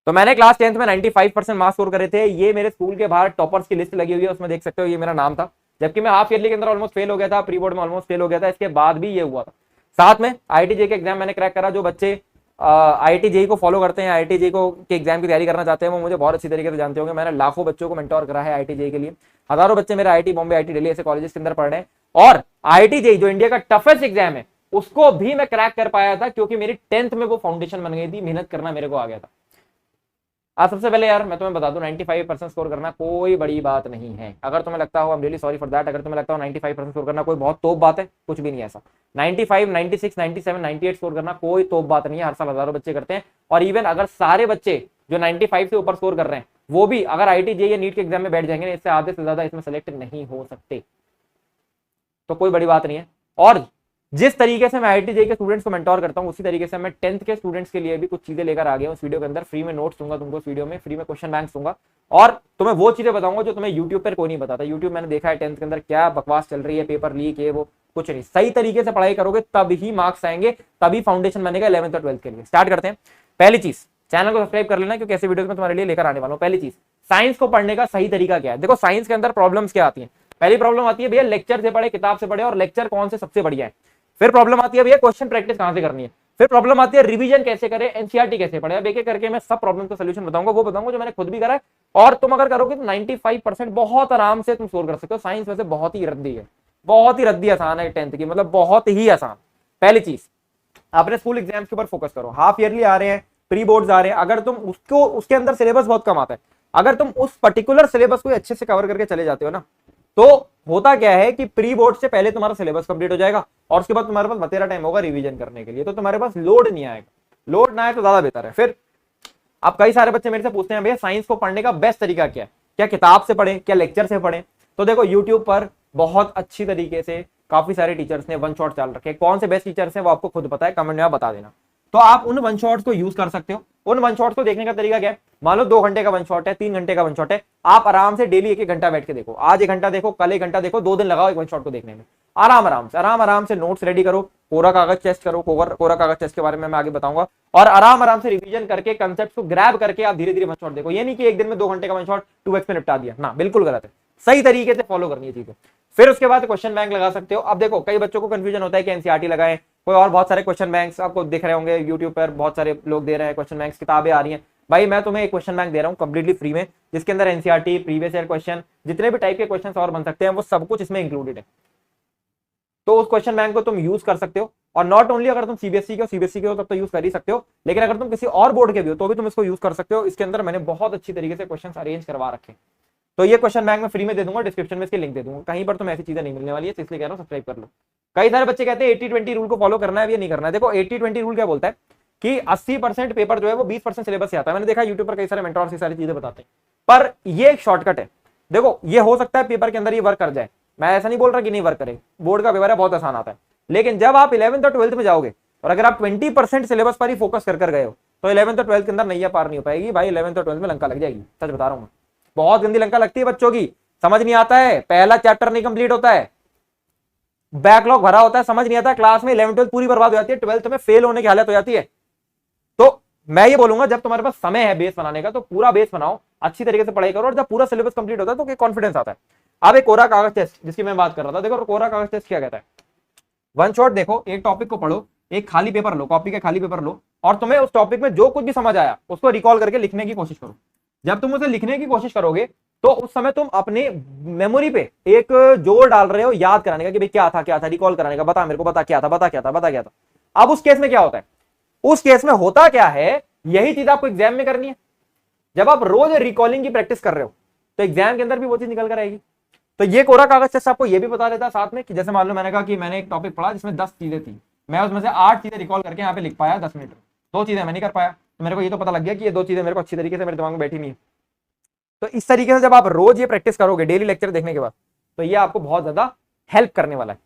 तो मैंने class 10th में 95% मार्क्स स्कोर करे थे। ये मेरे स्कूल के बाहर टॉपर्स की लिस्ट लगी हुई है, उसमें देख सकते हो ये मेरा नाम था। जबकि मैं हाफ ईयरली के अंदर ऑलमोस्ट फेल हो गया था, प्री बोर्ड में ऑलमोस्ट फेल हो गया था, इसके बाद भी ये हुआ था। साथ में आईआईटी जेईई के एग्जाम मैंने क्रैक करा। जो बच्चे आईआईटी जेईई को फॉलो करते हैं, आईआईटी जेईई को के एग्जाम की तैयारी करना चाहते हैं, वो मुझे बहुत अच्छी तरीके से जानते होंगे। मैंने लाखों बच्चों को मेंटोर करा है आईआईटी जेईई के लिए। हजारों बच्चे मेरे आईआईटी बॉम्बे, आईआईटी दिल्ली ऐसे कॉलेजेस के अंदर पढ़ रहे हैं। और आईआईटी जेईई जो इंडिया का टफेस्ट एग्जाम है, उसको भी मैं क्रैक कर पाया था, क्योंकि मेरी 10th में वो फाउंडेशन बन गई थी, मेहनत करना मेरे को आ गया था। आज सबसे पहले यार मैं तुम्हें बता दूं, 95% स्कोर करना कोई बड़ी बात नहीं है। अगर तुम्हें लगता हो, I am really sorry for that, अगर तुम्हें लगता हो 95% स्कोर करना कोई बहुत तोप बात है, कुछ भी नहीं है ऐसा। 95, 96, 97, 98 स्कोर करना कोई तोप बात नहीं है। हर साल हजारों बच्चे करते हैं। और इवन अगर सारे बच्चे जो 95 से ऊपर स्कोर कर रहे हैं, वो भी अगर आईआईटी जेईई या नीट के एग्जाम में बैठ जाएंगे, इससे आधे से ज्यादा इसमें सेलेक्ट नहीं हो सकते। तो कोई बड़ी बात नहीं है। और जिस तरीके से मैं आईआईटी जेईई के स्टूडेंट्स को मेंटोर करता हूं, उसी तरीके से मैं 10th के स्टूडेंट्स के लिए भी कुछ चीजें लेकर आ गया हूं। इस वीडियो के अंदर फ्री में नोट्स दूंगा तुमको, इस वीडियो में फ्री में क्वेश्चन बैंक्स दूंगा, और तुम्हें वो चीजें बताऊंगा जो तुम्हें यूट्यूब पर कोई नहीं बताता। यूट्यूब मैंने देखा है 10th के अंदर क्या बकवास चल रही है, पेपर लीक है, वो कुछ नहीं। सही तरीके से पढ़ाई करोगे तब ही मार्क्स आएंगे, तभी फाउंडेशन बनेगा 11th और 12th के लिए। स्टार्ट करते हैं। पहली चीज, चैनल को सब्सक्राइब कर लेना, क्योंकि ऐसे वीडियो में तुम्हारे लिए लेकर आने वाला हूं। पहली चीज, साइंस को पढ़ने का सही तरीका क्या है। देखो साइंस के अंदर प्रॉब्लम्स क्या आती है। पहली प्रॉब्लम आती है भैया लेक्चर से पढ़े, किताब से पढ़े, और लेक्चर कौन से सबसे बढ़िया है। फिर प्रॉब्लम आती है भैया क्वेश्चन प्रैक्टिस कहां से करनी है। फिर प्रॉब्लम आती है रिवीजन कैसे करें, एनसीईआरटी कैसे पढ़े। अब एक एक करके मैं सब प्रॉब्लम का सोल्यूशन बताऊंगा, वो बताऊंगा जो मैंने खुद भी करा है। और तुम अगर करोगे तो 95% बहुत आराम से तुम स्कोर कर सकते हो। साइंस वैसे बहुत ही रद्दी है, बहुत ही रद्दी आसान है 10th की, मतलब बहुत ही आसान। पहली चीज, अपने स्कूल एग्जाम्स के ऊपर फोकस करो। हाफ ईयरली आ रहे हैं, प्री बोर्ड्स आ रहे हैं, अगर तुम उसको, उसके अंदर सिलेबस बहुत कम आता है, अगर तुम उस पर्टिकुलर सिलेबस को अच्छे से कवर करके चले जाते हो ना, तो होता क्या है कि प्री बोर्ड से पहले तुम्हारा सिलेबस कंप्लीट हो जाएगा, और उसके बाद तुम्हारे पास बतेरा टाइम होगा रिवीजन करने के लिए। तो तुम्हारे पास लोड नहीं आएगा। लोड ना आए तो ज्यादा बेहतर है। फिर अब कई सारे बच्चे मेरे से पूछते हैं भैया साइंस को पढ़ने का बेस्ट तरीका क्या है, क्या किताब से पढ़े, क्या लेक्चर से पढ़े। तो देखो यूट्यूब पर बहुत अच्छी तरीके से काफी सारे टीचर्स ने वन शॉट चाल रखे हैं। कौन से बेस्ट टीचर्स हैं वो आपको खुद पता है, कमेंट में बता देना। तो आप उन वन शॉट्स को यूज कर सकते हो। उन वन शॉट्स को देखने का तरीका क्या है, मान लो 2 घंटे का वन शॉट है, 3 घंटे का वन शॉट है, आप आराम से डेली 1-1 घंटा बैठ के देखो। आज 1 घंटा देखो, कल 1 घंटा देखो, 2 दिन लगाओ एक वन शॉट को देखने में। आराम से नोट्स रेडी करो, कोरा कागज टेस्ट करो। कोरा कागज टेस्ट के बारे में मैं आगे बताऊंगा। और आराम से रिवीजन करके कंसेप्ट को ग्रैब करके आप धीरे धीरे वन शॉट देखो। ये नहीं कि एक दिन में 2 घंटे का वन शॉट 2x में निपटा दिया ना, बिल्कुल गलत है। सही तरीके से फॉलो करनी है चीजें। फिर उसके बाद क्वेश्चन बैंक लगा सकते हो। अब देखो कई बच्चों को कंफ्यूजन होता है कि एनसीईआरटी लगाएं, कोई और बहुत सारे क्वेश्चन बैंक्स आपको दिख रहे होंगे यूट्यूब पर, बहुत सारे लोग दे रहे हैं क्वेश्चन बैंक्स, किताबें आ रही हैं। भाई मैं तुम्हें एक क्वेश्चन बैंक दे रहा हूँ कंप्लीटली फ्री में, जिसके अंदर एनसीईआरटी, प्रीवियस ईयर क्वेश्चन, जितने भी टाइप के क्वेश्चन और बन सकते हैं, वो सब कुछ इसमें इंक्लूडेड है। तो उस क्वेश्चन बैंक को तुम यूज कर सकते हो। और नॉट ओनली अगर तुम सीबीएसई के हो तब तो यूज कर ही सकते हो, लेकिन अगर तुम किसी और बोर्ड के भी हो तो भी तुम इसको यूज कर सकते हो। इसके अंदर मैंने बहुत अच्छी तरीके से क्वेश्चन अरेंज करवा रखे। तो ये क्वेश्चन बैंक में फ्री में दे दूंगा, डिस्क्रिप्शन में इसके लिंक दे दूंगा। कहीं पर तुम्हें ऐसी चीजें नहीं मिलने वाली है, इसलिए कह रहा हूं सब्सक्राइब कर लो। कई सारे बच्चे कहते हैं 80-20 रूल को फॉलो करना है, ये नहीं करना है। देखो 80-20 रूल क्या बोलता है कि 80% पेपर जो है वो 20% सिलेबस से आता है। मैंने देखा यूट्यूब पर कई सारे मेंटोर्स ये सारी चीजें बताते हैं, पर ये एक शॉर्टकट है। देखो ये हो सकता है पेपर के अंदर ये वर्क कर जाए, मैं ऐसा नहीं बोल रहा कि नहीं वर्क करे, बोर्ड का पेपर है बहुत आसान आता है। लेकिन जब आप 11th और 12th में जाओगे और अगर आप 20% सिलेबस पर ही फोकस कर गए हो, तो 11th और 12th के अंदर नैया पार नहीं हो पाएगी भाई। 11th और 12th में लंका लग जाएगी, सच बता रहा हूं। बहुत गंदी लंका लगती है बच्चों की, समझ नहीं आता है, पहला चैप्टर नहीं कंप्लीट होता है, बैकलॉग भरा होता है, समझ नहीं आता, क्लास में 11th 12th पूरी बर्बाद हो जाती है, 12th में फेल होने की हालत हो जाती है। तो मैं ये बोलूंगा जब तुम्हारे पास समय है बेस बनाने का, तो पूरा बेस बनाओ, अच्छी तरीके से पढ़ाई करो, और जब पूरा सिलेबस कंप्लीट होता है तो कॉन्फिडेंस आता है। अब एक कोरा कागज टेस्ट जिसकी मैं बात कर रहा था, देखो कोरा कागज टेस्ट क्या कहता है। वन शॉट देखो, एक टॉपिक को पढ़ो, एक खाली पेपर लो, कॉपी का खाली पेपर लो, और तुम्हें उस टॉपिक में जो कुछ भी समझ आया उसको रिकॉल करके लिखने की कोशिश करो। जब तुम उसे लिखने की कोशिश करोगे तो उस समय तुम अपने मेमोरी पे एक जोर डाल रहे हो याद कराने का कि भाई क्या था, रिकॉल कराने का, बता मेरे को, बता क्या था। अब उस केस में क्या होता है, उस केस में होता क्या है, यही चीज आपको एग्जाम में करनी है। जब आप रोज रिकॉलिंग की प्रैक्टिस कर रहे हो तो एग्जाम के अंदर भी वो चीज निकल कर आएगी। तो ये कोरा कागज टेस्ट आपको ये भी बता देता है साथ में कि जैसे मान लो मैंने कहा कि मैंने एक टॉपिक पढ़ा जिसमें 10 चीजें थी, मैं उसमें से 8 चीजें रिकॉल करके यहाँ पे लिख पाया 10 मिनट में, 2 चीजें मैं नहीं कर पाया, तो मेरे को ये तो पता लग गया कि ये 2 चीजें मेरे को अच्छी तरीके से मेरे दिमाग में बैठी नहीं है। तो इस तरीके से जब आप रोज ये प्रैक्टिस करोगे डेली लेक्चर देखने के बाद, तो ये आपको बहुत ज्यादा हेल्प करने वाला है।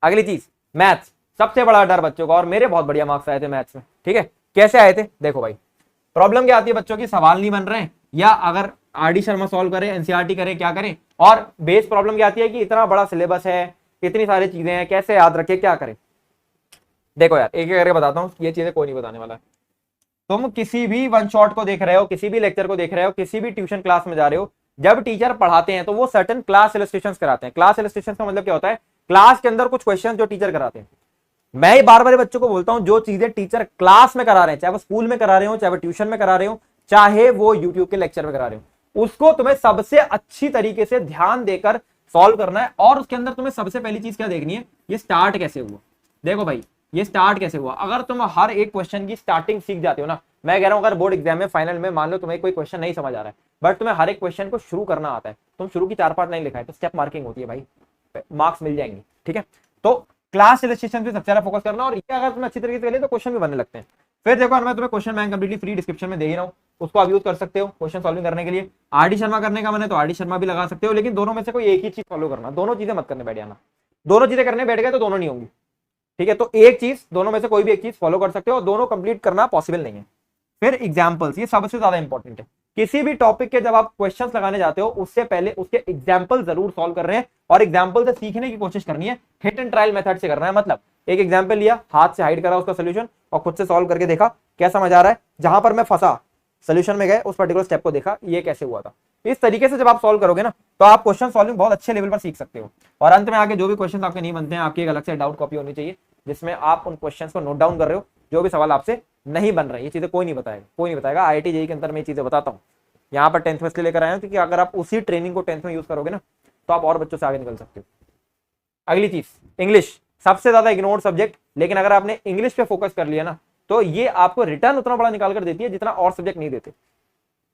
अगली चीज, मैथ्स, सबसे बड़ा डर बच्चों का, और मेरे बहुत बढ़िया मार्क्स आए थे मैथ्स में। ठीक है, कैसे आए थे देखो भाई, प्रॉब्लम क्या आती है बच्चों की, सवाल नहीं बन रहे हैं, या अगर आर डी शर्मा सॉल्व करे, एनसीईआरटी करे, क्या करें। और बेस प्रॉब्लम क्या आती है कि इतना बड़ा सिलेबस है, इतनी सारी चीजें हैं, कैसे याद रखे, क्या करें। देखो यार एक एक करके बताता हूं, ये चीजें कोई नहीं बताने वाला है। तुम किसी भी वन शॉट को देख रहे हो, किसी भी लेक्चर को देख रहे हो, किसी भी ट्यूशन क्लास में जा रहे हो, जब टीचर पढ़ाते हैं तो वो सर्टेन क्लास इलस्ट्रेशंस कराते हैं। क्लास इलस्ट्रेशंस का मतलब क्या होता है? क्लास के अंदर कुछ क्वेश्चन जो टीचर कराते हैं। मैं ही बार बार बच्चों को बोलता हूं, जो चीजें टीचर क्लास में करा रहे हैं, चाहे वो स्कूल में करा रहे हो, चाहे वो ट्यूशन में करा रहे हो, चाहे वो यूट्यूब के लेक्चर में करा रहे हो, उसको तुम्हें सबसे अच्छी तरीके से ध्यान देकर सॉल्व करना है। और उसके अंदर तुम्हें सबसे पहली चीज क्या देखनी है? ये स्टार्ट कैसे हुआ। देखो भाई, ये स्टार्ट कैसे हुआ। अगर तुम हर एक क्वेश्चन की स्टार्टिंग सीख जाते हो ना, मैं कह रहा हूं अगर बोर्ड एग्जाम में फाइनल में मान लो तुम्हें कोई क्वेश्चन नहीं समझ आ रहा है, बट तुम्हें हर एक क्वेश्चन को शुरू करना आता है, तुम शुरू की 4-5 लाइन लिखा है तो स्टेप मार्किंग होती है भाई, मार्क्स मिल जाएंगे। ठीक है, तो क्लास इलस्ट्रेशन पे सबसे ज्यादा फोकस करना, और ये अगर तुम अच्छी तरीके से कर ले तो क्वेश्चन भी बनने लगते हैं। फिर देखो, मैं तुम्हें question bank completely free description में दे ही रहा हूँ, उसको आप यूज कर सकते हो क्वेश्चन सॉल्विंग करने के लिए। आरडी शर्मा करने का मन है तो आरडी शर्मा भी लगा सकते हो, लेकिन दोनों में से कोई एक ही चीज फॉलो करना, दोनों चीजें मत करने बैठ जाना। दोनों चीजें करने बैठ गए तो दोनों नहीं होंगी। ठीक है, तो एक चीज, दोनों में से कोई भी एक चीज फॉलो कर सकते हो, और दोनों कंप्लीट करना पॉसिबल नहीं है। फिर एग्जाम्पल्स, ये सबसे ज्यादा इंपॉर्टेंट है। किसी भी टॉपिक के जब आप क्वेश्चंस लगाने जाते हो, उससे पहले उसके एग्जाम्पल जरूर सॉल्व कर रहे हैं, और एग्जाम्पल से सीखने की कोशिश करनी है। हिट एंड ट्रायल मेथड से करना है, मतलब एक एग्जाम्पल लिया, हाथ से हाइड करा उसका सोल्यूशन, और खुद से सॉल्व करके देखा कैसा मजा आ रहा है। जहां पर मैं फंसा, सोल्यूशन में गए, उस पर्टिकुलर स्टेप को देखा, ये कैसे हुआ था। इस तरीके से जब आप सॉल्व करोगे ना, तो आप क्वेश्चन सॉल्विंग बहुत अच्छे लेवल पर सीख सकते हो। और अंत में आगे जो भी क्वेश्चन आपके नहीं बनते हैं, आपकी एक अलग से डाउट कॉपी होनी चाहिए, जिसमें आप उन क्वेश्चन को नोट डाउन कर रहे हो, जो भी सवाल आपसे नहीं बन रहे। ये चीजें कोई नहीं बताएगा, कोई नहीं बताएगा। IIT JEE के अंदर मैं ये चीजें बताता हूँ, यहाँ पर 10th में इसलिए लेकर आया हूँ क्योंकि अगर आप उसी ट्रेनिंग को 10th में यूज करोगे ना, तो आप और बच्चों से आगे निकल सकते हो। अगली चीज, इंग्लिश सबसे ज्यादा इग्नोर्ड सब्जेक्ट, लेकिन अगर आपने इंग्लिश पे फोकस कर लिया ना, तो ये आपको रिटर्न उतना बड़ा निकाल कर देती है जितना और सब्जेक्ट नहीं देते।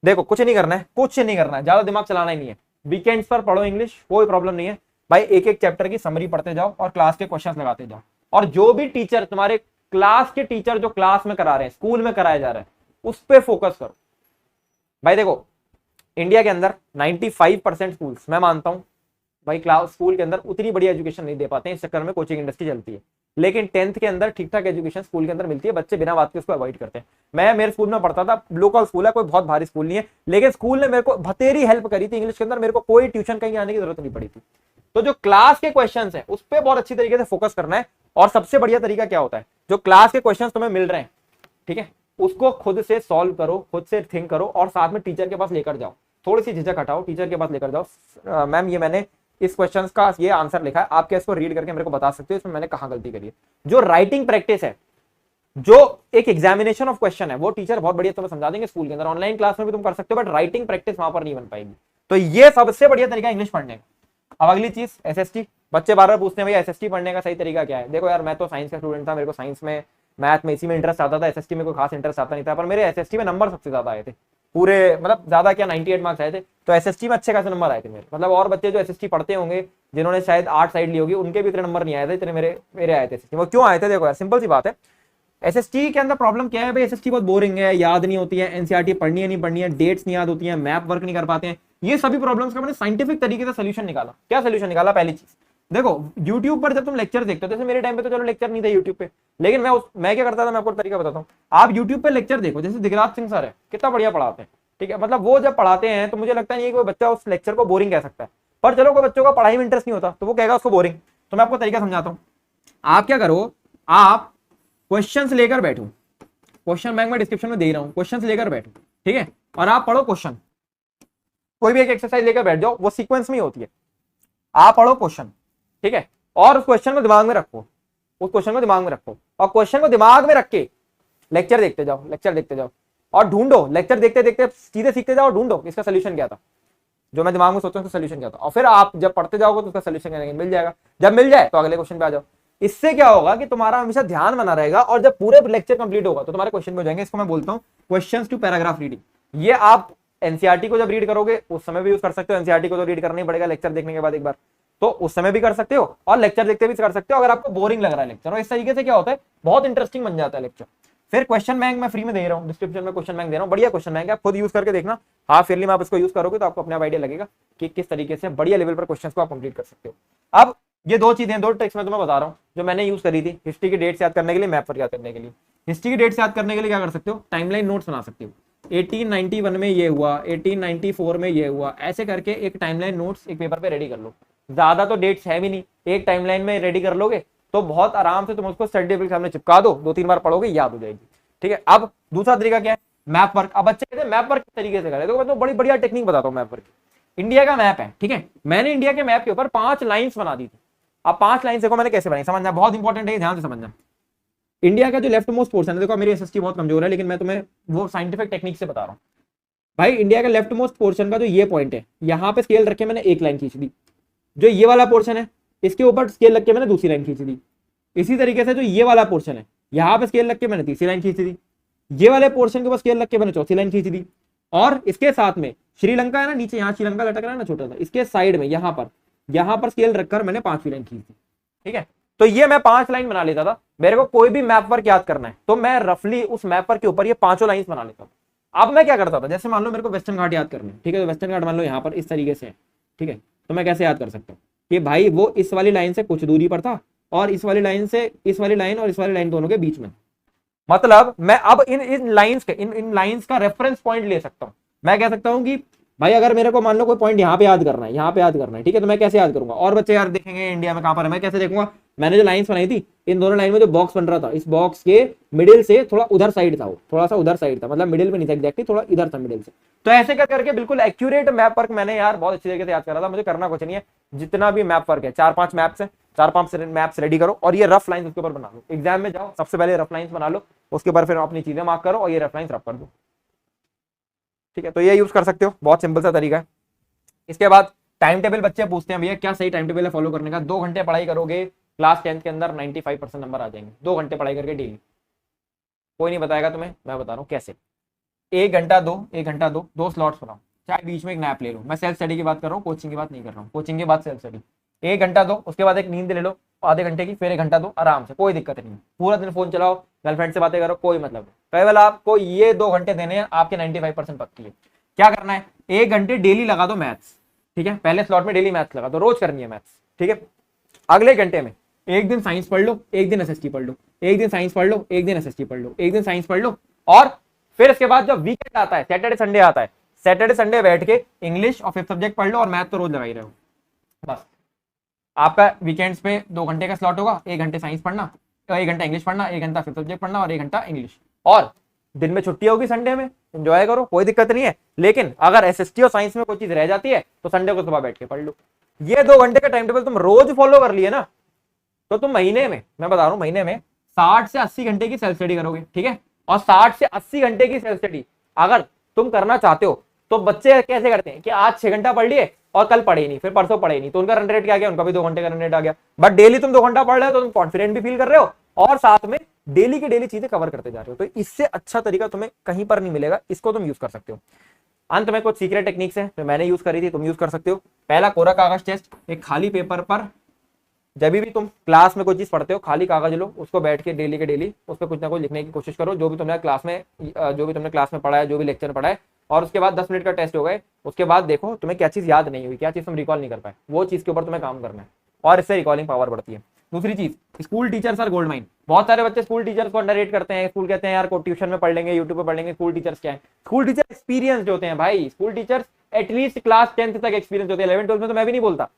देखो, कुछ नहीं करना है, कुछ नहीं करना है, ज्यादा दिमाग चलाना ही नहीं है। वीकेंड्स पर पढ़ो इंग्लिश, कोई प्रॉब्लम नहीं है भाई। एक एक चैप्टर की समरी पढ़ते जाओ और क्लास के क्वेश्चंस लगाते जाओ। और जो भी टीचर, तुम्हारे क्लास के टीचर जो क्लास में करा रहे हैं, स्कूल में कराया जा रहा है, उस पर फोकस करो भाई। देखो, इंडिया के अंदर 95% स्कूल्स, मैं मानता हूं भाई, क्लास स्कूल के अंदर उतनी बड़ी एजुकेशन नहीं दे पाते हैं, इस चक्कर में कोचिंग इंडस्ट्री चलती है। लेकिन 10th के अंदर ठीक ठाक एजुकेशन स्कूल के अंदर मिलती है, बच्चे बिना बात के उसको अवॉइड करते हैं। मैं मेरे स्कूल में पढ़ता था, लोकल स्कूल है, कोई बहुत भारी स्कूल नहीं है, लेकिन स्कूल ने मेरे को बतेरी हेल्प करी थी इंग्लिश के अंदर, मेरे को कोई ट्यूशन कहीं आने की जरूरत नहीं पड़ी थी। तो जो क्लास के क्वेश्चंस हैं, उस पर बहुत अच्छी तरीके से फोकस करना है। और सबसे बढ़िया तरीका क्या होता है, जो क्लास के क्वेश्चंस तुम्हें मिल रहे हैं, ठीक है, उसको खुद से सॉल्व करो, खुद से थिंक करो, और साथ में टीचर के पास लेकर जाओ। थोड़ी सी झिझक हटाओ, टीचर के पास लेकर जाओ, मैम ये मैंने इस क्वेश्चन का ये आंसर लिखा है, आप क्या इसको रीड करके मेरे को बता सकते हो इसमें मैंने कहां गलती करी है। जो राइटिंग प्रैक्टिस है, जो एक एग्जामिनेशन ऑफ क्वेश्चन है, वो टीचर बहुत बढ़िया तुम्हें समझा देंगे स्कूल के अंदर। ऑनलाइन क्लास में भी तुम कर सकते हो, बट राइटिंग प्रैक्टिस वहां पर नहीं बन पाएगी। तो ये सबसे बढ़िया तरीका इंग्लिश पढ़ने का। अब अगली चीज, SST। बच्चे बार बार पूछते हैं भैया SST पढ़ने का सही तरीका क्या है। देखो यार, मैं तो साइंस का स्टूडेंट था, मेरे को साइंस में, मैथ में, इसी में इंटरेस्ट आता था। SST में कोई खास इंटरेस्ट आता नहीं था, पर मेरे SST में नंबर सबसे ज्यादा आए थे पूरे, मतलब ज्यादा क्या, 98 मार्क्स आए थे। तो SST में अच्छे खासे नंबर आए थे मेरे, मतलब और बच्चे जो SST पढ़ते होंगे, जिन्होंने शायद आर्ट साइड ली होगी, उनके भी इतने नंबर नहीं आए थे इतने मेरे आए थे SST। वो क्यों आए थे? देखो यार, सिंपल सी बात है, SST के अंदर प्रॉब्लम क्या है भाई, SST बहुत बोरिंग है, याद नहीं होती है, NCERT पढ़नी है नहीं पढ़नी है, डेट्स नहीं याद होती है, मैप वर्क नहीं कर पाते हैं। ये सभी प्रॉब्लम्स का मैंने साइंटिफिक तरीके से सोल्यूशन निकाला। क्या सोल्यूशन निकाला? पहली चीज, देखो YouTube पर जब तुम लेक्चर देखते हो, जैसे मेरे टाइम पे तो चलो लेक्चर नहीं था YouTube पे, लेकिन मैं क्या करता था, मैं आपको तरीका बताता हूँ। आप YouTube पे लेक्चर देखो, जैसे दिगराज सिंह सर है, कितना बढ़िया पढ़ाते हैं, ठीक है, मतलब वो जब पढ़ाते हैं तो मुझे लगता नहीं है कि कोई बच्चा उस लेक्चर को बोरिंग कह सकता है। पर चलो, कोई बच्चों का पढ़ाई में इंटरेस्ट नहीं होता तो वो कहेगा उसको बोरिंग। तो मैं आपको तरीका समझाता हूँ। आप क्या करो, आप क्वेश्चंस लेकर बैठो, क्वेश्चन बैंक में डिस्क्रिप्शन में दे रहा हूँ, क्वेश्चंस लेकर बैठो, ठीक है, और आप पढ़ो क्वेश्चन। कोई भी एक एक्सरसाइज लेकर बैठ जाओ, वो सीक्वेंस में ही होती है। आप पढ़ो क्वेश्चन, ठीक है, और उस क्वेश्चन को दिमाग में रखो, उस क्वेश्चन को दिमाग में रखो, और क्वेश्चन को दिमाग में रख के लेक्चर देखते जाओ, लेक्चर देखते जाओ, और ढूंढो, लेक्चर देखते देखते चीजें सीखते जाओ, ढूंढो इसका सोल्यूशन क्या था, जो मैं दिमाग में सोचता हूँ उसका सोल्यूशन क्या था। और फिर आप जब पढ़ते जाओगे तो उसका सोल्यूशन मिल जाएगा। जब मिल जाए तो अगले क्वेश्चन पे आ जाओ। इससे क्या होगा कि तुम्हारा हमेशा ध्यान बना रहेगा, और जब पूरे लेक्चर कंप्लीट होगा तो तुम्हारे क्वेश्चन हो जाएंगे। इसको मैं बोलता हूँ क्वेश्चंस टू पैराग्राफ रीडिंग। ये आप NCERT को जब रीड करोगे उस समय भी यूज कर सकते हो। NCERT को तो रीड करना ही पड़ेगा लेक्चर देखने के बाद एक बार, तो उस समय भी कर सकते हो, और लेक्चर देखते भी कर सकते हो अगर आपको बोरिंग लग रहा है लेक्चर। और इस तरीके से क्या होता है, बहुत इंटरेस्टिंग बन जाता है लेक्चर। फिर क्वेश्चन बैंक मैं फ्री में दे रहा हूँ, डिस्क्रिप्शन में क्वेश्चन बैंक दे रहा हूँ, बढ़िया क्वेश्चन बैंक है, आप खुद यूज करके देखना। हाफ ईयरली में आप इसको यूज करोगे तो आपको अपना आइडिया लगेगा कि किस तरीके से बढ़िया लेवल पर क्वेश्चन को आप कंप्लीट कर सकते हो। अब ये दो चीजें, दो ट्रिक्स मैं तुम्हें बता रहा हूँ जो मैंने यूज करी थी हिस्ट्री की डेट्स याद करने के लिए, मैप पर याद करने के लिए। हिस्ट्री की डेट्स याद करने के लिए क्या कर सकते हो, टाइमलाइन नोट्स बना सकते हो। 1891 में ये हुआ, 1894 में ये हुआ, ऐसे करके एक टाइमलाइन नोट्स एक पेपर पे रेडी कर लो। ज्यादा तो डेट्स है भी नहीं, एक टाइमलाइन में रेडी कर लोगे तो बहुत आराम से तुम उसको सर्टिफिकेट के सामने चिपका दो, 2-3 बार पढ़ोगे याद हो जाएगी। ठीक है। अब दूसरा तरीका क्या है, मैप वर्क। अब बच्चे कहते हैं मैप वर्क किस तरीके से करें, तो मैं तो बड़ी बढ़िया टेक्निक बताता हूँ मैप वर्क। इंडिया का मैप है, ठीक है, मैंने इंडिया के मैप के ऊपर 5 लाइंस बना दी थी। अब 5 लाइन देखो मैंने कैसे बनाई, समझना बहुत इंपॉर्टेंट है, ध्यान से समझना। इंडिया का जो लेफ्ट मोस्ट पोर्शन है, देखो मेरी एसएसटी बहुत कमजोर है, लेकिन मैं तुम्हें वो साइंटिफिक टेक्निक से बता रहा हूँ भाई। इंडिया का लेफ्ट मोस्ट पोर्शन का जो ये पॉइंट है, यहाँ पे स्केल रख के मैंने एक लाइन खींच दी। जो ये वाला पोर्शन है, इसके ऊपर स्केल रख के मैंने दूसरी लाइन खींच दी। इसी तरीके से जो ये वाला पोर्शन है, यहाँ पे स्केल रख के मैंने तीसरी लाइन खींच दी। ये वाले पोर्शन के ऊपर स्केल रख के मैंने चौथी लाइन खींच दी। और इसके साथ में श्रीलंका है ना, नीचे यहाँ श्रीलंका लटक रहा है ना छोटा सा, इसके साइड में यहाँ पर स्केल रखकर मैंने 5वीं लाइन खींच दी। ठीक है, तो ये मैं 5 लाइन बना लेता था। मेरे को कोई भी मैप वर्क याद करना है तो मैं रफली उस मैप वर्क के ऊपर ये 5 लाइंस बना लेता था। अब मैं क्या करता था, जैसे मान लो मेरे को वेस्टर्न घाट याद करना है, ठीक है, तो वेस्टर्न घाट मान लो यहाँ पर इस तरीके से है, ठीक है, तो मैं कैसे याद कर सकता हूँ कि भाई वो इस वाली लाइन से कुछ दूरी पर था और इस वाली लाइन से इस वाली लाइन और इस वाली लाइन दोनों के बीच में। मतलब मैं अब इन लाइंस का रेफरेंस पॉइंट ले सकता हूं। मैं कह सकता हूं कि भाई अगर मेरे को मान लो कोई पॉइंट यहाँ पे याद करना है, यहाँ पे याद करना है, ठीक है, तो मैं कैसे याद करूंगा। और बच्चे यार देखेंगे इंडिया में कहां पर है, मैं कैसे देखूंगा, मैंने जो लाइंस बनाई थी, इन दोनों लाइन में जो बॉक्स बन रहा था, इस बॉक्स के मिडिल से थोड़ा उधर साइड था, वो थोड़ा सा उधर साइड था, मतलब मिडिल में नहीं था एग्जैक्टली, थोड़ा इधर था मिडिल से। तो ऐसे कर करके बिल्कुल एक्यूरेट मैप वर्क मैंने यार बहुत अच्छी तरीके से याद करा था। मुझे करना कुछ नहीं है, जितना भी मैप वर्क है 4-5 मैप्स है, 4-5 मैप्स रेडी करो और ये रफ लाइंस उसके ऊपर बना लो। एग्जाम में जाओ सबसे पहले रफ लाइंस बना लो, उसके ऊपर फिर अपनी चीजें मार्क करो और ये रफ लाइंस रफ कर दो। ठीक है, तो ये यूज कर सकते हो, बहुत सिंपल सा तरीका है। इसके बाद टाइम टेबल बच्चे पूछते हैं भैया क्या सही टाइम टेबल है फॉलो करने का। 2 घंटे पढ़ाई करोगे क्लास 10th के अंदर 95% नंबर आ जाएंगे। 2 घंटे पढ़ाई करके डेली, कोई नहीं बताएगा तुम्हें, मैं बता रहा हूँ कैसे। 1 घंटा दो, 1 घंटा दो, 2 स्लॉट्स बनाओ, चाहे बीच में एक नैप ले लो। मैं सेल्फ स्टडी की बात कर रहा हूँ, कोचिंग की बात नहीं कर रहा हूँ। कोचिंग के बाद सेल्फ स्टडी 1 घंटा दो, उसके बाद एक नींद ले लो आधे घंटे की, फिर 1 घंटा दो, आराम से, कोई दिक्कत नहीं। पूरा दिन फोन चलाओ, गर्लफ्रेंड से बातें करो, कोई मतलब नहीं। केवल आपको ये 2 घंटे देने हैं, आपके 95% पक्की है। क्या करना है, 1 घंटे डेली लगा दो मैथ्स, ठीक है, पहले स्लॉट में डेली मैथ्स लगा दो, रोज करनी है मैथ्स, ठीक है। अगले घंटे में एक दिन साइंस पढ़ लो, एक दिन एसएसटी पढ़ लो, एक दिन साइंस पढ़ लो, एक दिन एसएसटी पढ़ लो, एक दिन साइंस पढ़ लो। और फिर इसके बाद जब वीकेंड आता है, सैटरडे संडे आता है, सैटरडे संडे बैठ के इंग्लिश और 5th सब्जेक्ट पढ़ लो और मैथ तो रोज लगा ही रहे हो। बस आपका वीकेंड्स पे 2 घंटे का स्लॉट होगा, 1 घंटे साइंस पढ़ना, 1 घंटा इंग्लिश पढ़ना, 1 घंटा 5th सब्जेक्ट पढ़ना और 1 घंटा इंग्लिश। और दिन में छुट्टी होगी संडे में, एंजॉय करो, कोई दिक्कत नहीं है। लेकिन अगर एसएसटी और साइंस में कोई चीज रह जाती है तो संडे को सुबह बैठ के पढ़ लो। ये 2 घंटे का टाइम टेबल तुम रोज फॉलो कर लिए ना, तो तुम महीने में, मैं बता रहा हूं, महीने में 60 से 80 घंटे की सेल्फ स्टडी करोगे, ठीक है। और 60 से 80 घंटे की सेल्फ स्टडी अगर तुम करना चाहते हो तो बच्चे कैसे करते हैं कि आज 6 घंटा पढ़ लिए और कल पढ़े नहीं, फिर परसों पढ़े नहीं, तो उनका रन रेट क्या गया, उनका भी 2 घंटे का रन रेट आ गया। बट डेली तुम 2 घंटा पढ़ रहे हो तो तुम कॉन्फिडेंट भी फील कर रहे हो और साथ में डेली की डेली चीजें कवर करते जा रहे हो। तो इससे अच्छा तरीका तुम्हें कहीं पर नहीं मिलेगा, इसको तुम यूज कर सकते हो। अंत में कुछ सीक्रेट टेक्निक्स है जो मैंने यूज करी थी, तुम यूज कर सकते हो। पहला कोरा कागज टेस्ट, एक खाली पेपर पर जब भी तुम क्लास में कोई चीज पढ़ते हो खाली कागज लो, उसको बैठ के डेली के डेली उस पर कुछ ना कुछ लिखने की कोशिश करो, जो भी तुमने क्लास में पढ़ा है, जो भी लेक्चर में पढ़ा है। और उसके बाद 10 मिनट का टेस्ट हो गए, उसके बाद देखो तुम्हें क्या चीज याद नहीं हुई, क्या चीज तुम रिकॉल नहीं कर पाए, वो चीज के ऊपर तुम्हें काम करना है और इससे रिकॉलिंग पावर बढ़ती है। दूसरी चीज, school teachers are gold mine. बहुत सारे बच्चे स्कूल टीचर्स को अंडररेट करते हैं। स्कूल कहते हैं यार को ट्यूशन में पढ़ लेंगे, यूट्यूब पे पढ़ लेंगे, स्कूल टीचर्स क्या है। स्कूल टीचर एक्सपीरियंस्ड होते हैं भाई, school teachers at least class 10th तक एक्सपीरियंस होते हैं। 11th 12th में तो मैं भी नहीं बोलता।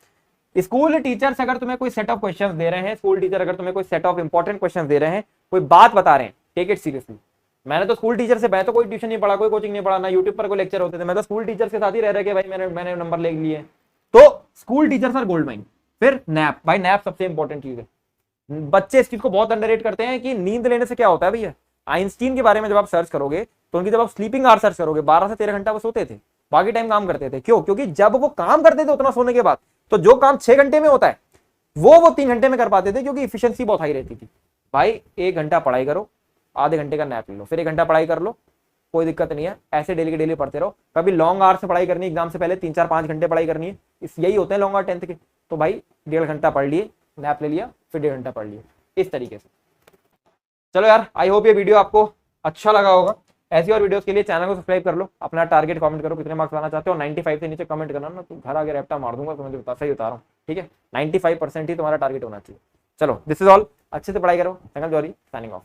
स्कूल टीचर्स अगर तुम्हें कोई सेट ऑफ क्वेश्चंस दे रहे हैं, स्कूल टीचर अगर तुम्हें कोई सेट ऑफ इंपॉर्टेंट क्वेश्चंस दे रहे हैं, कोई बात बता रहे हैं, टेक इट सीरियसली। मैंने तो स्कूल टीचर से, मैं तो कोई ट्यूशन नहीं पढ़ा, कोई कोचिंग नहीं पढ़ा, ना यूट्यूब पर कोई लेक्चर होते थे, मैं तो स्कूल टीचर के साथ ही रह रहे कि भाई मैंने नंबर ले लिए। तो school teachers are gold mine. फिर नैप, भाई नैप सबसे इंपॉर्टेंट चीज है। बच्चे इस चीज को बहुत अंडररेट करते हैं कि नींद लेने से क्या होता है भैया। आइंस्टीन के बारे में जब आप सर्च करोगे तो उनकी जब आप स्लीपिंग आवर सर्च करोगे 12 से 13 घंटा वो सोते थे, बाकी टाइम काम करते थे। क्यों? क्योंकि जब वो काम करते थे उतना सोने के बाद, तो जो काम 6 घंटे में होता है वो 3 घंटे में कर पाते थे, क्योंकि इफिशियंसी बहुत हाई रहती थी। भाई 1 घंटा पढ़ाई करो, आधे घंटे का नैप ले लो, फिर 1 घंटा पढ़ाई कर लो, कोई दिक्कत नहीं है। ऐसे डेली के डेली पढ़ते रहो। कभी लॉन्ग आवर से पढ़ाई करनी, एग्जाम से पहले 3-4-5 घंटे पढ़ाई करनी है, यही होते हैं लॉन्ग आवर 10th के। तो भाई 1.5 घंटा पढ़ लिए, नैप ले लिया, फिर 1.5 घंटा पढ़ लिए, इस तरीके से। चलो यार, आई होप ये वीडियो आपको अच्छा लगा होगा। ऐसी और वीडियोस के लिए चैनल को सब्सक्राइब कर लो, अपना टारगेट कमेंट करो, कितने मार्क्स लाना चाहते हो। 95 से नीचे कमेंट करना ना, तो घर आगे रैप्टा मार दूंगा, तो मैं सही बता रहा हूँ, ठीक है। 95% ही तुम्हारा टारगेट होना चाहिए। चलो, दिस इज ऑल। अच्छे से पढ़ाई करो। संगल जौहरी साइनिंग ऑफ।